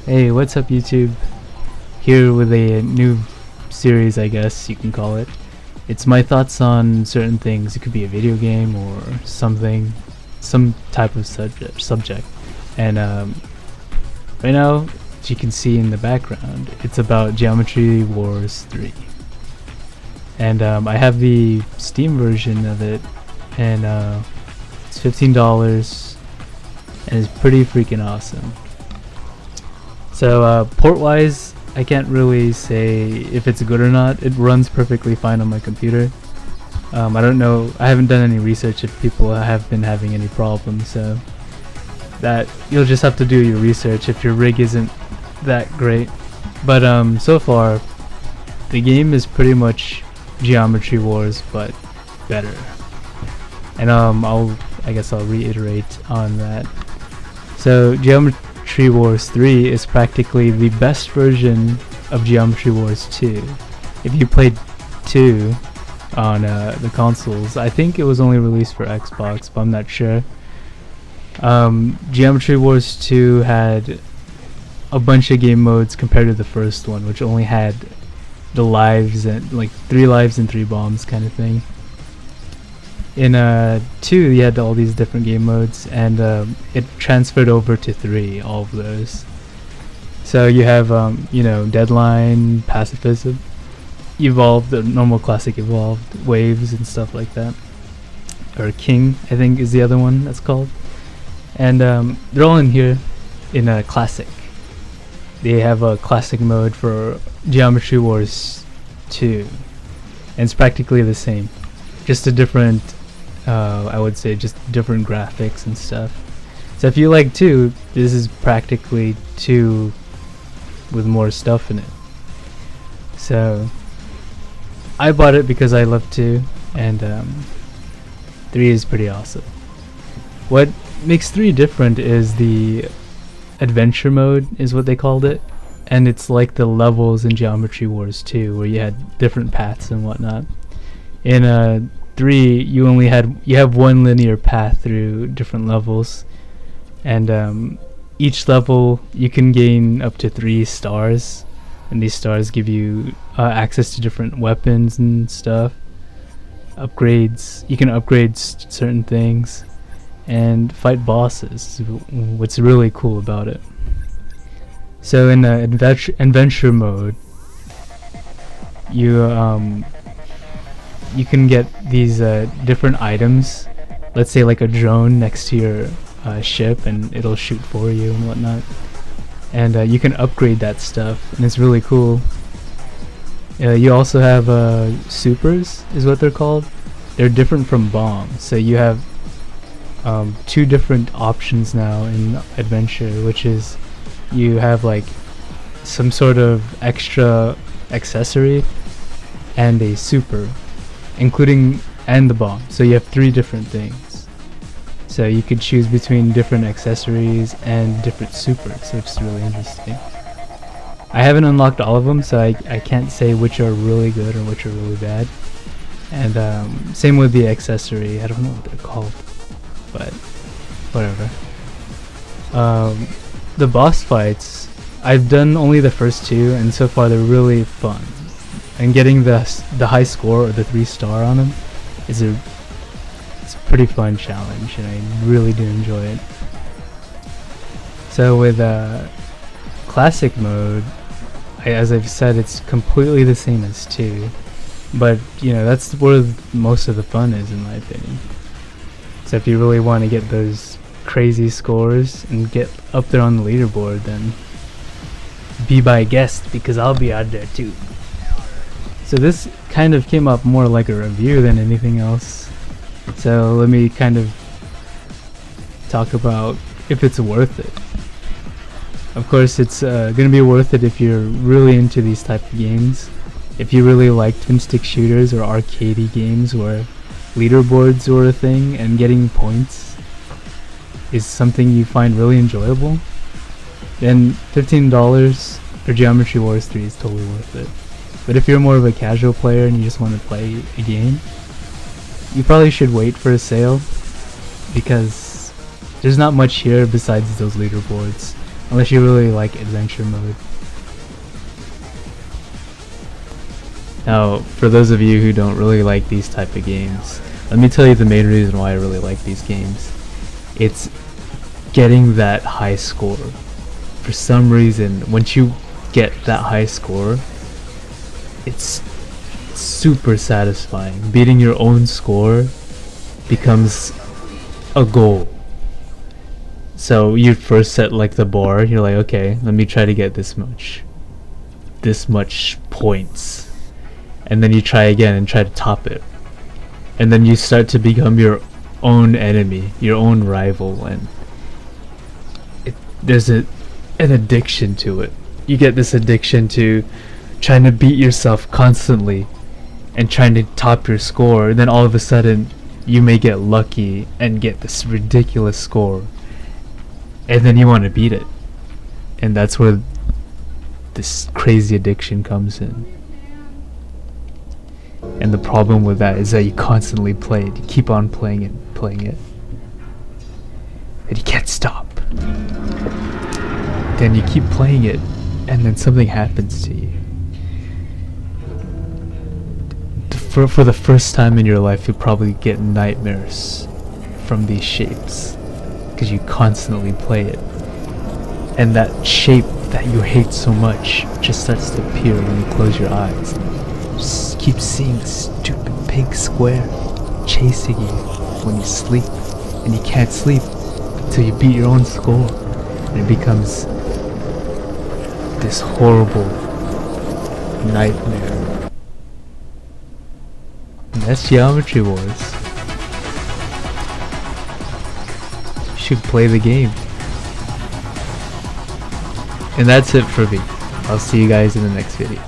Hey, what's up YouTube? Here with a new series, I guess you can call it. It's my thoughts on certain things. It could be a video game or something, some type of subject. And right now, as you can see in the background, it's about Geometry Wars 3. And I have the Steam version of it, and it's $15, and it's pretty freaking awesome. So port-wise, I can't really say if it's good or not. It runs perfectly fine on my computer. I don't know, I haven't done any research if people have been having any problems, so that you'll just have to do your research if your rig isn't that great. But so far, the game is pretty much Geometry Wars, but better. And I guess I'll reiterate on that. So Geometry Wars 3 is practically the best version of Geometry Wars 2. If you played 2 on the consoles, I think it was only released for Xbox, but I'm not sure. Geometry Wars 2 had a bunch of game modes compared to the first one, which only had the lives and like 3 lives and 3 bombs kind of thing. In 2 you had all these different game modes, and it transferred over to 3, all of those. So you have you know, Deadline, Pacifism, Evolved, the normal, classic, Evolved, Waves and stuff like that. Or King, I think is the other one that's called. And they're all in here in a classic. They have a classic mode for Geometry Wars 2, and it's practically the same, just a different I would say just different graphics and stuff. So if you like 2, this is practically 2 with more stuff in it. So I bought it because I love 2, and 3 is pretty awesome. What makes 3 different is the adventure mode, is what they called it, and it's like the levels in Geometry Wars 2 where you had different paths and whatnot. In 3 you have one linear path through different levels, and each level you can gain up to 3 stars, and these stars give you access to different weapons and stuff, upgrades. You can upgrade certain things and fight bosses, what's really cool about it. So in the adventure mode, you can get these different items. Let's say like a drone next to your ship, and it'll shoot for you and whatnot. And you can upgrade that stuff, and it's really cool. You also have supers, is what they're called. They're different from bombs, so you have 2 different options now in adventure, which is you have like some sort of extra accessory and a super, including and the bomb. So you have 3 different things, so you could choose between different accessories and different supers, which is really interesting. I haven't unlocked all of them, so I can't say which are really good or which are really bad. And same with the accessory, I don't know what they're called, but whatever. The boss fights, I've done only the first 2, and so far they're really fun. And getting the high score, or the 3-star on them, it's a pretty fun challenge, and I really do enjoy it. So with classic mode, as I've said, it's completely the same as 2, but you know, that's where most of the fun is, in my opinion. So if you really want to get those crazy scores and get up there on the leaderboard, then be my guest, because I'll be out there too. So this kind of came up more like a review than anything else. So let me kind of talk about if it's worth it. Of course, it's gonna be worth it if you're really into these type of games. If you really like twin stick shooters or arcadey games where leaderboards are a thing and getting points is something you find really enjoyable, then $15 for Geometry Wars 3 is totally worth it. But if you're more of a casual player and you just want to play a game, you probably should wait for a sale, because there's not much here besides those leaderboards. Unless you really like adventure mode. Now, for those of you who don't really like these type of games, let me tell you the main reason why I really like these games. It's getting that high score. For some reason, once you get that high score, it's super satisfying. Beating your own score becomes a goal. So you first set like the bar, you're like, okay, let me try to get this much points. And then you try again and try to top it. And then you start to become your own enemy, your own rival, and there's an addiction to it. You get this addiction to trying to beat yourself constantly and trying to top your score. Then all of a sudden you may get lucky and get this ridiculous score, and then you want to beat it. And that's where this crazy addiction comes in. And the problem with that is that you constantly play it. You keep on playing it, and you can't stop. Then you keep playing it, and then something happens to you. For the first time in your life, you'll probably get nightmares from these shapes, because you constantly play it. And that shape that you hate so much just starts to appear when you close your eyes. Just keep seeing the stupid pink square chasing you when you sleep, and you can't sleep until you beat your own score, and it becomes this horrible nightmare. And that's Geometry Wars. You should play the game. And that's it for me. I'll see you guys in the next video.